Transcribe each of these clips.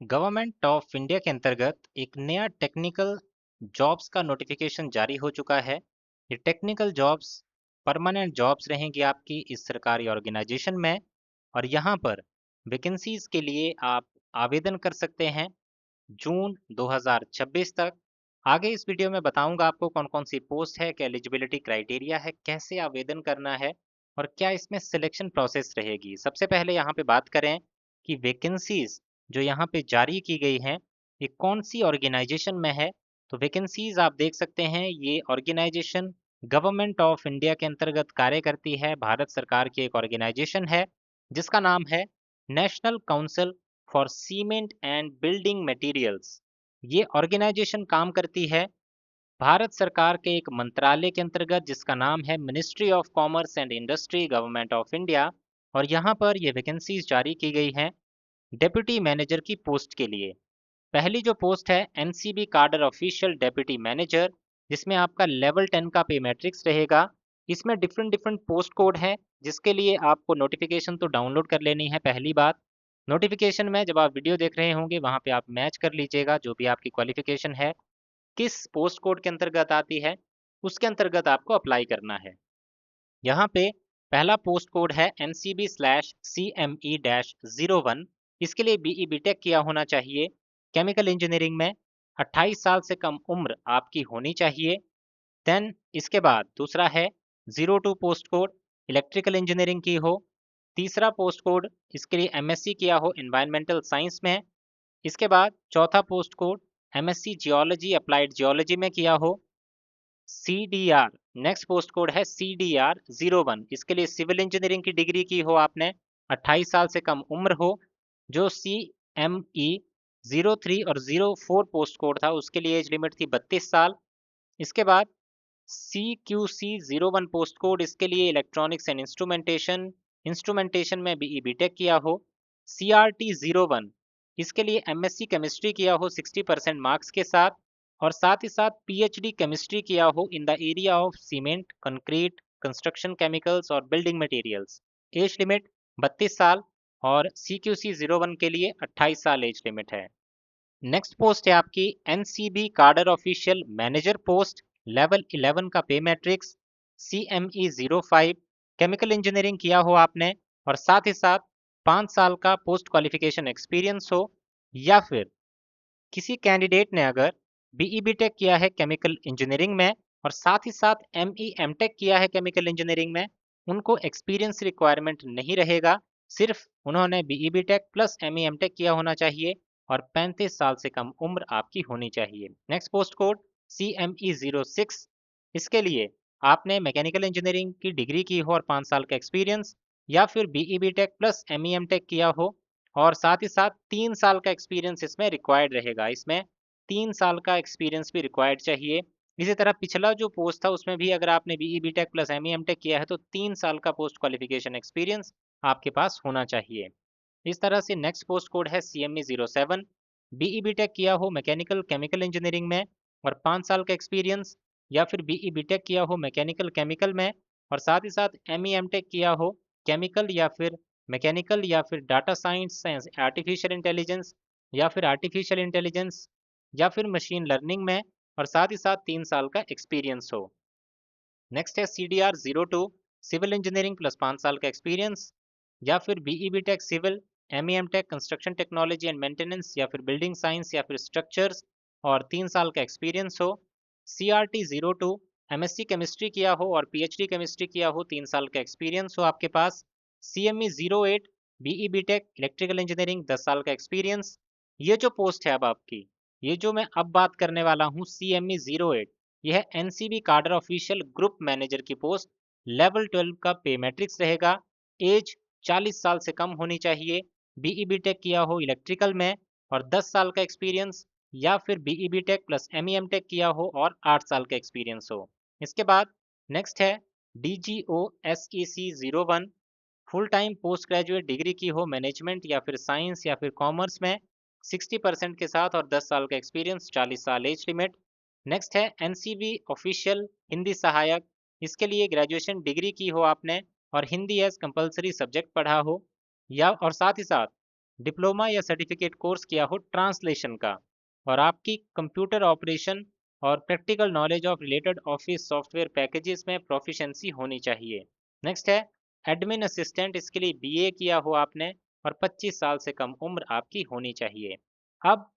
Government of India के अंतर्गत एक नया टेक्निकल जॉब्स का नोटिफिकेशन जारी हो चुका है। ये टेक्निकल जॉब्स परमानेंट जॉब्स रहेंगी आपकी इस सरकारी ऑर्गेनाइजेशन में, और यहाँ पर वैकेंसीज के लिए आप आवेदन कर सकते हैं जून 2026 तक। आगे इस वीडियो में बताऊंगा आपको कौन कौन सी पोस्ट है, क्या एलिजिबिलिटी क्राइटेरिया है, कैसे आवेदन करना है और क्या इसमें सिलेक्शन प्रोसेस रहेगी। सबसे पहले यहाँ पे बात करें कि वैकेंसीज जो यहाँ पे जारी की गई हैं ये कौन सी ऑर्गेनाइजेशन में है। तो वैकेंसीज आप देख सकते हैं, ये ऑर्गेनाइजेशन गवर्नमेंट ऑफ इंडिया के अंतर्गत कार्य करती है। भारत सरकार की एक ऑर्गेनाइजेशन है जिसका नाम है national council for cement and building materials. ये ऑर्गेनाइजेशन काम करती है भारत सरकार के एक मंत्रालय के अंतर्गत जिसका नाम है ministry of commerce and industry, government of India. और यहाँ पर ये वैकेंसीज जारी की गई हैं डेप्यूटी मैनेजर की पोस्ट के लिए। पहली जो पोस्ट है एनसीबी कार्डर ऑफिशियल डेप्यूटी मैनेजर, जिसमें आपका लेवल 10 का पे मैट्रिक्स रहेगा। इसमें डिफरेंट डिफरेंट पोस्ट कोड है जिसके लिए आपको नोटिफिकेशन तो डाउनलोड कर लेनी है। पहली बात, नोटिफिकेशन में जब आप वीडियो देख रहे होंगे वहाँ पे आप मैच कर लीजिएगा जो भी आपकी क्वालिफिकेशन है किस पोस्ट कोड के अंतर्गत आती है, उसके अंतर्गत आपको अप्लाई करना है। यहाँ पे पहला पोस्ट कोड है NCB/CME-01। इसके लिए बीई बीटेक किया होना चाहिए केमिकल इंजीनियरिंग में। 28 साल से कम उम्र आपकी होनी चाहिए। देन इसके बाद दूसरा है 02 पोस्ट कोड, इलेक्ट्रिकल इंजीनियरिंग की हो। तीसरा पोस्ट कोड इसके लिए एमएससी किया हो एनवायरमेंटल साइंस में। इसके बाद चौथा post code MSc geology applied geology में किया हो। CDR नेक्स्ट पोस्ट कोड है CDR-01। इसके लिए सिविल इंजीनियरिंग की डिग्री की हो आपने, 28 साल से कम उम्र हो। जो CME-03 और 04 पोस्ट कोड था उसके लिए एज लिमिट थी 32 साल। इसके बाद CQC-01 पोस्ट कोड, इसके लिए इलेक्ट्रॉनिक्स एंड इंस्ट्रूमेंटेशन, इंस्ट्रूमेंटेशन में बीई बीटेक किया हो। CRT-01 इसके लिए एमएससी केमिस्ट्री किया हो 60% मार्क्स के साथ, और साथ ही साथ PhD केमिस्ट्री किया हो in the area of cement, concrete, construction chemicals और बिल्डिंग मटेरियल्स। एज लिमिट 32 साल और CQC-01 के लिए 28 साल एज लिमिट है। नेक्स्ट पोस्ट है आपकी एनसीबी कार्डर ऑफिशियल मैनेजर पोस्ट, लेवल 11 का पे मैट्रिक्स, CME-05। केमिकल इंजीनियरिंग किया हो आपने और साथ ही साथ 5 साल का पोस्ट क्वालिफिकेशन एक्सपीरियंस हो, या फिर किसी कैंडिडेट ने अगर बीई बीटेक किया है केमिकल इंजीनियरिंग में और साथ ही साथ ME एमटेक किया है केमिकल इंजीनियरिंग में, उनको एक्सपीरियंस रिक्वायरमेंट नहीं रहेगा। सिर्फ उन्होंने BE BTech plus ME MTech किया होना चाहिए और 35 साल से कम उम्र आपकी होनी चाहिए। Next post code CME-06। इसके लिए आपने मैकेनिकल इंजीनियरिंग की डिग्री की हो और 5 साल का एक्सपीरियंस, या फिर BE BTech plus ME MTech किया हो और साथ ही साथ 3 साल का एक्सपीरियंस इसमें रिक्वायर्ड रहेगा। इसमें 3 साल का एक्सपीरियंस भी रिक्वायर्ड चाहिए। इसी तरह पिछला जो पोस्ट था उसमें भी अगर आपने BE BTech plus ME MTech किया है तो 3 साल का पोस्ट क्वालिफिकेशन एक्सपीरियंस आपके पास होना चाहिए। इस तरह से नेक्स्ट पोस्ट कोड है CME-07। बीई बीटेक किया हो मैकेनिकल केमिकल इंजीनियरिंग में और 5 साल का एक्सपीरियंस, या फिर बीई बीटेक किया हो मैकेनिकल केमिकल में और साथ ही साथ ME एमटेक किया हो केमिकल या फिर मैकेनिकल या फिर data science science artificial intelligence या फिर आर्टिफिशियल इंटेलिजेंस या फिर मशीन लर्निंग में, और साथ ही साथ 3 साल का एक्सपीरियंस हो। नेक्स्ट है CDR-02 सिविल इंजीनियरिंग प्लस 5 साल का एक्सपीरियंस, या फिर BE BTech civil, ME MTech construction technology and maintenance या फिर बिल्डिंग साइंस या फिर स्ट्रक्चर्स और 3 साल का एक्सपीरियंस हो। CRT-02 MSc केमिस्ट्री किया हो और PhD केमिस्ट्री किया हो, 3 साल का एक्सपीरियंस हो आपके पास। CME-08 BE BTech electrical engineering 10 साल का एक्सपीरियंस। ये जो पोस्ट है अब आपकी, ये जो मैं अब बात करने वाला हूँ CME-08, यह है एनसीबी कार्डर ऑफिशियल ग्रुप मैनेजर की पोस्ट। लेवल 12 का पे मैट्रिक्स रहेगा। एज 40 साल से कम होनी चाहिए। बीई बीटेक किया हो इलेक्ट्रिकल में और 10 साल का एक्सपीरियंस, या फिर BE BTech plus ME MTech किया हो और 8 साल का एक्सपीरियंस हो। इसके बाद नेक्स्ट है DGO-SEC-01 full time post graduate degree की हो मैनेजमेंट या फिर साइंस या फिर कॉमर्स में 60% के साथ और 10 साल का एक्सपीरियंस, 40 साल एज लिमिट। नेक्स्ट है NCV ऑफिशियल हिंदी सहायक। इसके लिए ग्रेजुएशन डिग्री की हो आपने और हिंदी एज कंपलसरी सब्जेक्ट पढ़ा हो, या और साथ ही साथ डिप्लोमा या सर्टिफिकेट कोर्स किया हो ट्रांसलेशन का, और आपकी कंप्यूटर ऑपरेशन और practical knowledge of related office software packages में प्रोफिशिएंसी होनी चाहिए। नेक्स्ट है एडमिन असिस्टेंट, इसके लिए बीए किया हो आपने और 25 साल से कम उम्र आपकी होनी चाहिए। अब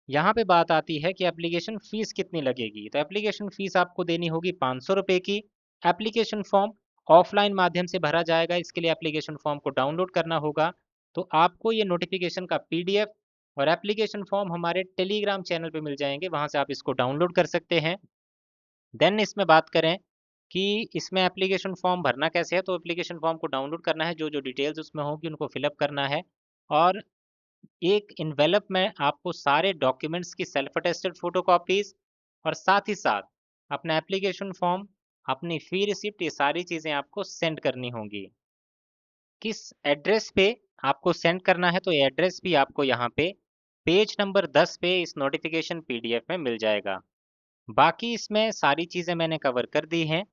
यहाँ पे बात आती है कि एप्लीकेशन फ़ीस कितनी लगेगी। तो एप्लीकेशन फ़ीस आपको देनी होगी 500 रुपये की। एप्लीकेशन फ़ॉर्म ऑफलाइन माध्यम से भरा जाएगा, इसके लिए एप्लीकेशन फ़ॉर्म को डाउनलोड करना होगा। तो आपको ये नोटिफिकेशन का पीडीएफ और एप्लीकेशन फ़ॉर्म हमारे टेलीग्राम चैनल पे मिल जाएंगे, वहाँ से आप इसको डाउनलोड कर सकते हैं। देन इसमें बात करें कि इसमें एप्लीकेशन फॉर्म भरना कैसे है, तो एप्लीकेशन फॉर्म को डाउनलोड करना है, जो जो डिटेल्स उसमें होंगी उनको फिलअप करना है, और एक इन्वेलप में आपको सारे डॉक्यूमेंट्स की सेल्फ अटेस्टेड फोटोकॉपीज और साथ ही साथ अपना एप्लीकेशन फॉर्म, अपनी फ़ी रिसिप्ट, ये सारी चीज़ें आपको सेंड करनी होंगी। किस एड्रेस पे आपको सेंड करना है, तो ये एड्रेस भी आपको यहाँ पे पेज नंबर 10 पे इस नोटिफिकेशन पीडीएफ में मिल जाएगा। बाकी इसमें सारी चीज़ें मैंने कवर कर दी हैं।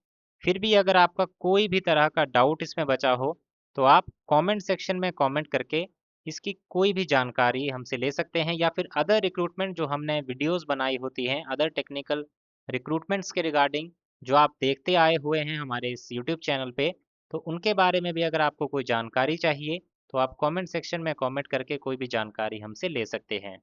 फिर भी अगर आपका कोई भी तरह का डाउट इसमें बचा हो, तो आप कमेंट सेक्शन में कमेंट करके इसकी कोई भी जानकारी हमसे ले सकते हैं, या फिर अदर रिक्रूटमेंट जो हमने वीडियोस बनाई होती हैं अदर टेक्निकल रिक्रूटमेंट्स के रिगार्डिंग, जो आप देखते आए हुए हैं हमारे इस यूट्यूब चैनल पे, तो उनके बारे में भी अगर आपको कोई जानकारी चाहिए तो आप कमेंट सेक्शन में कमेंट करके कोई भी जानकारी हमसे ले सकते हैं।